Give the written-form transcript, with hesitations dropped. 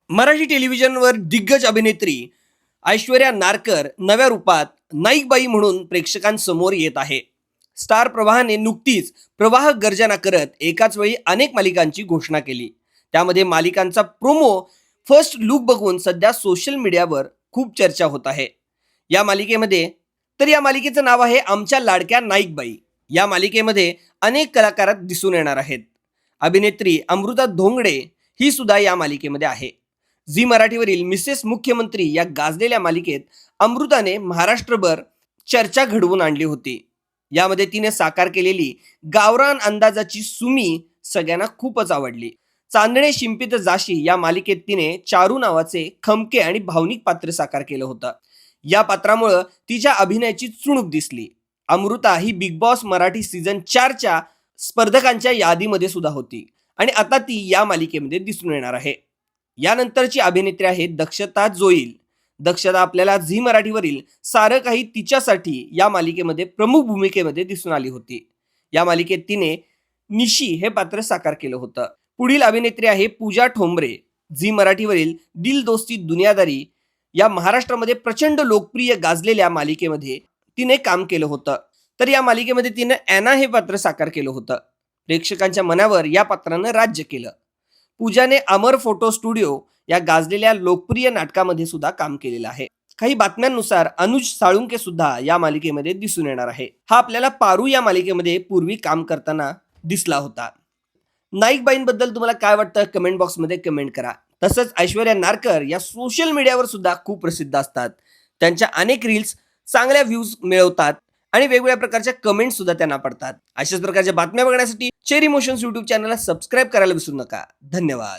मराठी टेलिव्हिजनवर दिग्गज अभिनेत्री ऐश्वर्या नारकर नव्या रूपात नाईकबाई म्हणून प्रेक्षकांसमोर येत आहे. स्टार प्रवाहाने नुकतीच प्रवाह गर्जना करत एकाच वेळी अनेक मालिकांची घोषणा केली. त्यामध्ये मालिकांचा प्रोमो फर्स्ट लुक बघून सध्या सोशल मीडियावर खूप चर्चा होत आहे. या मालिकेचं नाव आहे आमच्या लाडक्या नाईकबाई. या मालिकेमध्ये अनेक कलाकार दिसून येणार आहेत. अभिनेत्री अमृता धोंगडे ही सुद्धा या मालिकेमध्ये आहे. झी मराठीवरील मिसेस मुख्यमंत्री या गाजलेल्या मालिकेत अमृताने महाराष्ट्रभर चर्चा घडवून आणली होती. यामध्ये तिने साकार केलेली गावरान अंदाजाची सुमी सगळ्यांना खूपच आवडली. चांदणे शिंपित जाशी या मालिकेत तिने चारू नावाचे खमके आणि भावनिक पात्र साकार केलं होतं. या पात्रामुळे तिच्या अभिनयाची चुणूक दिसली. अमृता ही बिग बॉस मराठी सीझन 4च्या स्पर्धकांच्या यादीमध्ये सुद्धा होती आणि आता ती या मालिकेमध्ये दिसून येणार आहे. यानंतरची अभिनेत्री आहे दक्षता जोईल. दक्षता आपल्याला झी मराठीवरील सारं काही तिच्यासाठी या मालिकेमध्ये प्रमुख भूमिकेमध्ये दिसून आली होती. या मालिकेत तिने निशी हे पात्र साकार केलं होतं. पुढील अभिनेत्री आहे पूजा ठोंबरे. झी मराठीवरील दिल दोस्ती दुनियादारी या महाराष्ट्रामध्ये प्रचंड लोकप्रिय गाजलेल्या मालिकेमध्ये तिने काम केलं होतं. तर या मालिकेमध्ये तिने ॲना हे पात्र साकार केलं होतं. प्रेक्षकांच्या मनावर या पात्रानं राज्य केलं. पूजाने अमर फोटो स्टुडिओ या गाजलेल्या लोकप्रिय नाटकामध्ये सुद्धा काम केलेलं आहे. काही बातम्यांनुसार अनुज साळुंके सुद्धा या मालिकेमध्ये दिसून येणार आहे. हा आपल्याला पारू या मालिकेमध्ये पूर्वी काम करताना दिसला होता. नाईकबाईंबद्दल तुम्हाला काय वाटतं कमेंट बॉक्समध्ये कमेंट करा. तसंच ऐश्वर्या नारकर या सोशल मीडियावर सुद्धा खूप प्रसिद्ध असतात. त्यांच्या अनेक रील्स चांगल्या व्ह्यूज मिळवतात आणि वेगवेगळ्या प्रकारच्या कमेंट सुद्धा त्यांना पडतात. अशाच प्रकारच्या बातम्या बघण्यासाठी चेरी इमोशन्स YouTube चॅनलला सबस्क्राईब करायला विसरू नका. धन्यवाद.